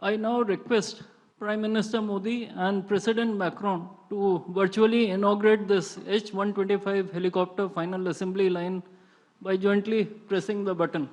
I now request Prime Minister Modi and President Macron to virtually inaugurate this H-125 helicopter final assembly line by jointly pressing the button.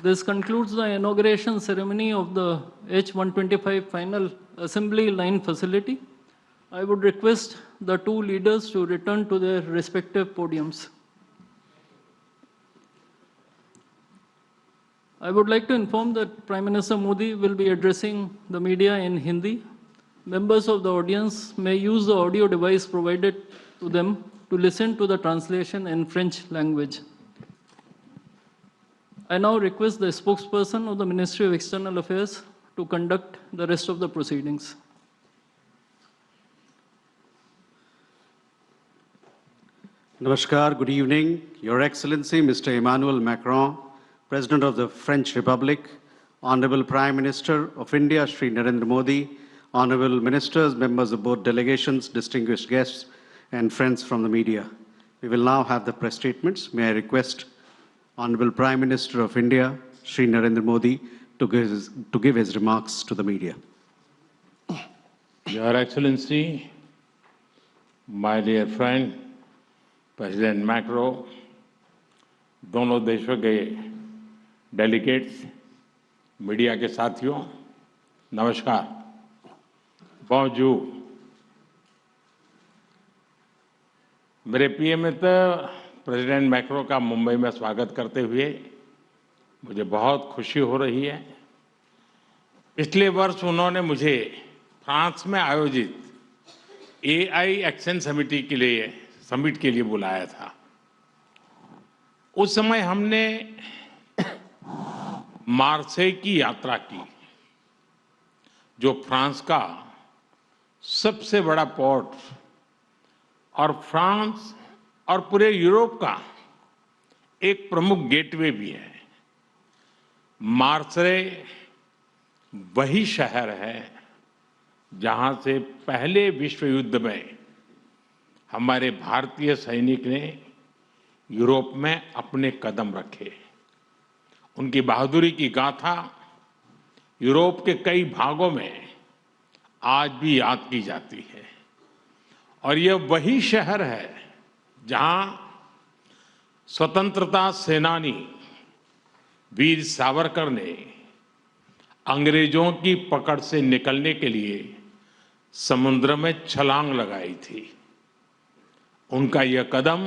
This concludes the inauguration ceremony of the H-125 final assembly line facility. I would request the two leaders to return to their respective podiums. I would like to inform that Prime Minister Modi will be addressing the media in Hindi. Members of the audience may use the audio device provided to them to listen to the translation in French language. I now request the spokesperson of the Ministry of External Affairs to conduct the rest of the proceedings. Namaskar, good evening. Your Excellency, Mr. Emmanuel Macron, President of the French Republic, Honorable Prime Minister of India, Shri Narendra Modi, Honorable Ministers, members of both delegations, distinguished guests, and friends from the media. We will now have the press statements. May I request Honorable Prime Minister of India, Shri Narendra Modi, to give his remarks to the media. Your Excellency, my dear friend, President Macron, दोनों देशों के delegates, media के साथियों, नमस्कार, bonjour। मेरे प्रिय मित्र president macro का मुंबई में स्वागत करते हुए मुझे बहुत खुशी हो रही है। पिछले वर्ष उन्होंने मुझे फ्रांस में आयोजित AI एक्शन समिट के लिए बुलाया था। उस समय हमने मार्सेई की यात्रा की, जो फ्रांस का सबसे बड़ा पोर्ट और फ्रांस और पूरे यूरोप का एक प्रमुख गेटवे भी है। मार्सेई वही शहर है जहां से पहले विश्व युद्ध में हमारे भारतीय सैनिक ने यूरोप में अपने कदम रखे। उनकी बहादुरी की गाथा यूरोप के कई भागों में आज भी याद की जाती है। और यह वही शहर है जहां स्वतंत्रता सेनानी वीर सावरकर ने अंग्रेजों की पकड़ से निकलने के लिए समुद्र में छलांग लगाई थी। उनका यह कदम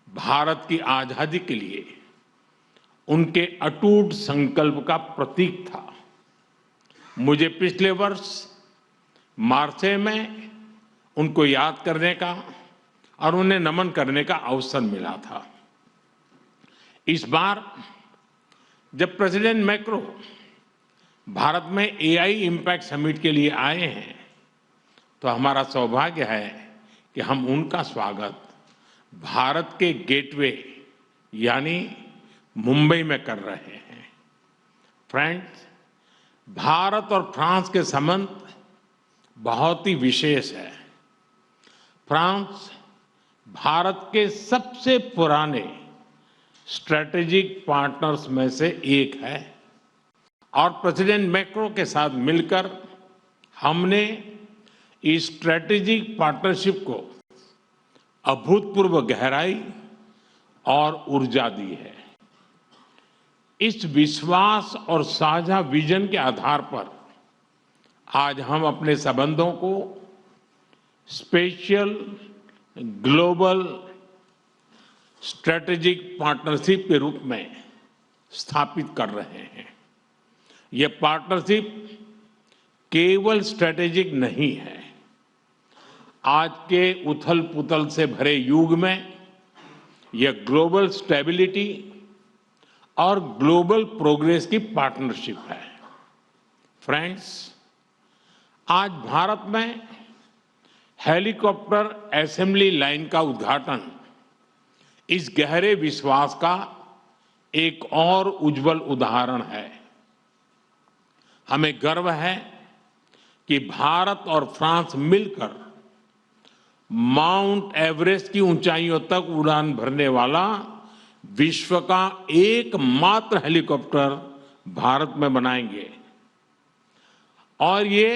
भारत की आजादी के लिए उनके अटूट संकल्प का प्रतीक था। मुझे पिछले वर्ष मार्सेई में उनको याद करने का और उन्हें नमन करने का अवसर मिला था। इस बार जब प्रेसिडेंट मैक्रो भारत में AI इम्पैक्ट समिट के लिए आए हैं, तो हमारा सौभाग्य है कि हम उनका स्वागत भारत के गेटवे यानी मुंबई में कर रहे हैं। फ्रेंड्स, भारत और फ्रांस के संबंध बहुत ही विशेष है। फ्रांस भारत के सबसे पुराने स्ट्रेटेजिक पार्टनर्स में से एक है और प्रेसिडेंट मैक्रो के साथ मिलकर हमने इस स्ट्रेटेजिक पार्टनरशिप को अभूतपूर्व गहराई और ऊर्जा दी है। इस विश्वास और साझा विजन के आधार पर आज हम अपने संबंधों को स्पेशल ग्लोबल स्ट्रेटेजिक पार्टनरशिप के रूप में स्थापित कर रहे हैं। यह पार्टनरशिप केवल स्ट्रेटेजिक नहीं है, आज के उथल-पुथल से भरे युग में यह ग्लोबल स्टेबिलिटी और ग्लोबल प्रोग्रेस की पार्टनरशिप है। फ्रेंड्स, आज भारत में हेलीकॉप्टर असेंबली लाइन का उद्घाटन इस गहरे विश्वास का एक और उज्जवल उदाहरण है। हमें गर्व है कि भारत और फ्रांस मिलकर माउंट एवरेस्ट की ऊंचाइयों तक उड़ान भरने वाला विश्व का एकमात्र हेलीकॉप्टर भारत में बनाएंगे और ये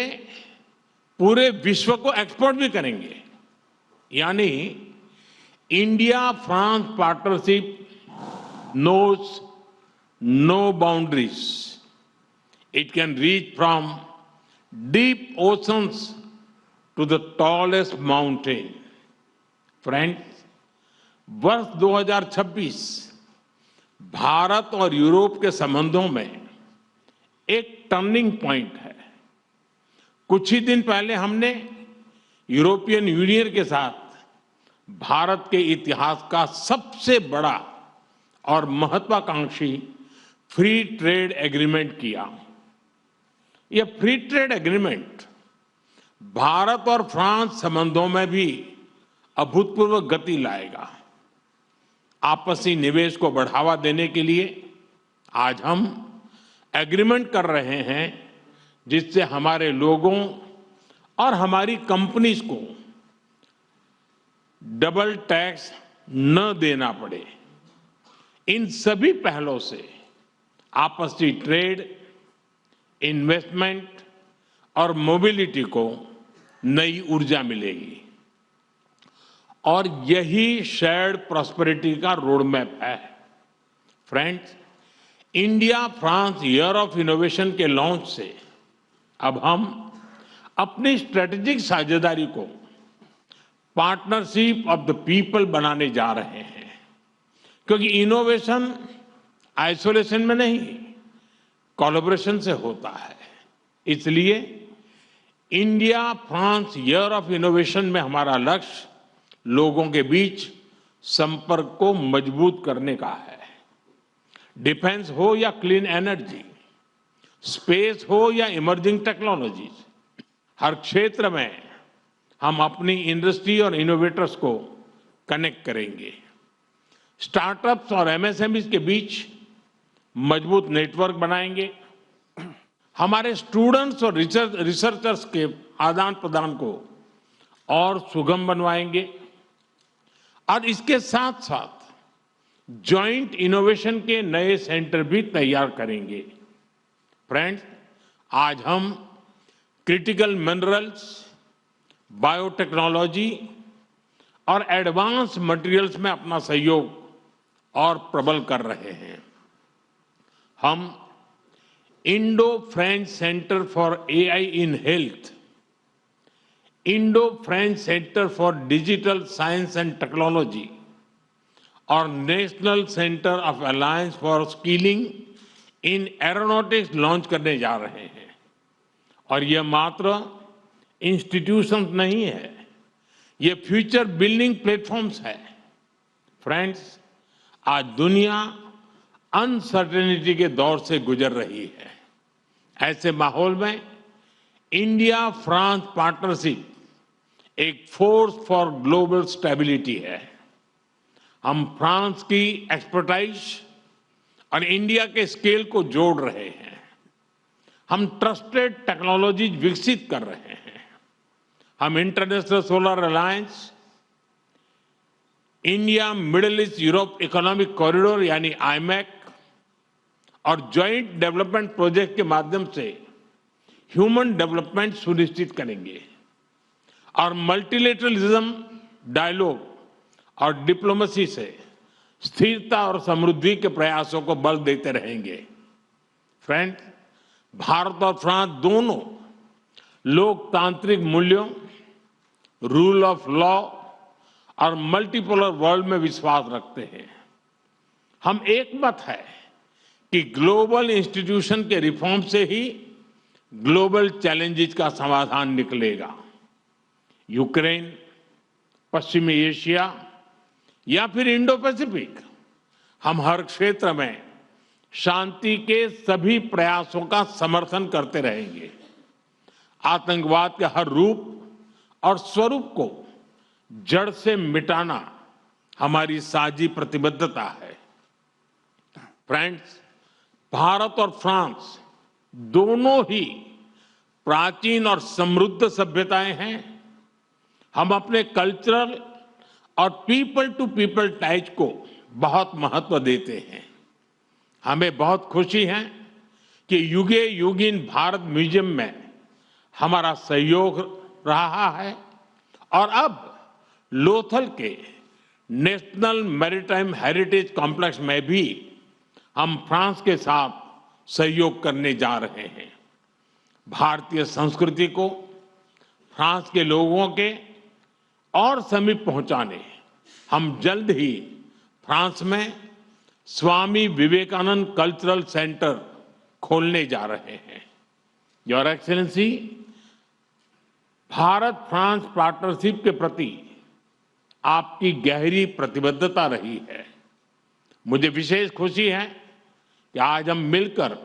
पूरे विश्व को एक्सपोर्ट भी करेंगे। यानी India France partnership knows no boundaries. It can reach from deep oceans to the tallest mountain. Friends, वर्ष 2026 भारत और यूरोप के संबंधों में एक टर्निंग पॉइंट है। कुछ ही दिन पहले हमने यूरोपियन यूनियन के साथ भारत के इतिहास का सबसे बड़ा और महत्वाकांक्षी फ्री ट्रेड एग्रीमेंट किया। यह फ्री ट्रेड एग्रीमेंट भारत और फ्रांस संबंधों में भी अभूतपूर्व गति लाएगा। आपसी निवेश को बढ़ावा देने के लिए आज हम एग्रीमेंट कर रहे हैं जिससे हमारे लोगों और हमारी कंपनीज को डबल टैक्स न देना पड़े। इन सभी पहलों से आपसी ट्रेड, इन्वेस्टमेंट और मोबिलिटी को नई ऊर्जा मिलेगी और यही शेयर्ड प्रॉस्पेरिटी का रोड मैप है। Friends, India France year of innovation के लॉन्च से अब हम अपनी स्ट्रेटेजिक साझेदारी को पार्टनरशिप ऑफ द पीपल बनाने जा रहे हैं, क्योंकि इनोवेशन आइसोलेशन में नहीं, कोलैबोरेशन से होता है। इसलिए India France year of innovation में हमारा लक्ष्य लोगों के बीच संपर्क को मजबूत करने का है। डिफेंस हो या क्लीन एनर्जी, स्पेस हो या इमर्जिंग टेक्नोलॉजीज, हर क्षेत्र में हम अपनी इंडस्ट्री और इनोवेटर्स को कनेक्ट करेंगे। स्टार्टअप्स और एमएसएमईज के बीच मजबूत नेटवर्क बनाएंगे। हमारे स्टूडेंट्स और रिसर्चर्स के आदान प्रदान को और सुगम बनवाएंगे और इसके साथ साथ जॉइंट इनोवेशन के नए सेंटर भी तैयार करेंगे। फ्रेंड्स, आज हम क्रिटिकल मिनरल्स, बायोटेक्नोलॉजी और एडवांस मटेरियल्स में अपना सहयोग और प्रबल कर रहे हैं। हम Indo French centre for AI in health, Indo French centre for digital science and technology और national centre of alliance for skilling in aeronautics launch करने जा रहे हैं। और यह मात्र इंस्टीट्यूशन नहीं है, ये फ्यूचर बिल्डिंग प्लेटफॉर्म्स है। फ्रेंड्स, आज दुनिया अनसर्टेनिटी के दौर से गुजर रही है। ऐसे माहौल में इंडिया फ्रांस पार्टनरशिप एक फोर्स फॉर ग्लोबल स्टेबिलिटी है। हम फ्रांस की एक्सपर्टाइज और इंडिया के स्केल को जोड़ रहे हैं। हम ट्रस्टेड टेक्नोलॉजीज विकसित कर रहे हैं। हम international solar alliance, India middle east Europe economic corridor यानी आईमैक और ज्वाइंट डेवलपमेंट प्रोजेक्ट के माध्यम से ह्यूमन डेवलपमेंट सुनिश्चित करेंगे और मल्टीलेटरलिज्म, डायलॉग और डिप्लोमेसी से स्थिरता और समृद्धि के प्रयासों को बल देते रहेंगे। फ्रेंड, भारत और फ्रांस दोनों लोकतांत्रिक मूल्यों, रूल ऑफ लॉ और मल्टीपोलर वर्ल्ड में विश्वास रखते हैं। हम एक मत है कि ग्लोबल इंस्टीट्यूशन के रिफॉर्म से ही ग्लोबल चैलेंजेस का समाधान निकलेगा। यूक्रेन, पश्चिमी एशिया या फिर इंडो पैसिफिक, हम हर क्षेत्र में शांति के सभी प्रयासों का समर्थन करते रहेंगे। आतंकवाद के हर रूप और स्वरूप को जड़ से मिटाना हमारी साझी प्रतिबद्धता है। फ्रेंड्स, भारत और फ्रांस दोनों ही प्राचीन और समृद्ध सभ्यताएं हैं। हम अपने कल्चरल और पीपल टू पीपल टाइज को बहुत महत्व देते हैं। हमें बहुत खुशी है कि युगे युगीन भारत म्यूजियम में हमारा सहयोग रहा है और अब लोथल के नेशनल मैरीटाइम हेरिटेज कॉम्प्लेक्स में भी हम फ्रांस के साथ सहयोग करने जा रहे हैं। भारतीय संस्कृति को फ्रांस के लोगों के और समीप पहुंचाने हम जल्द ही फ्रांस में स्वामी विवेकानंद कल्चरल सेंटर खोलने जा रहे हैं। Your excellency, Bharat France partnership के प्रति आपकी गहरी प्रतिबद्धता रही है। मुझे विशेष खुशी है कि आज हम मिलकर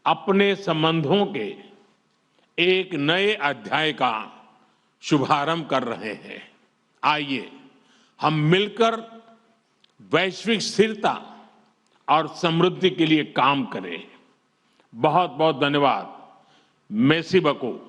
अपने संबंधों के एक नए अध्याय का शुभारंभ कर रहे हैं। आइए हम मिलकर वैश्विक स्थिरता और समृद्धि के लिए काम करें। बहुत बहुत धन्यवाद। मेसी बको।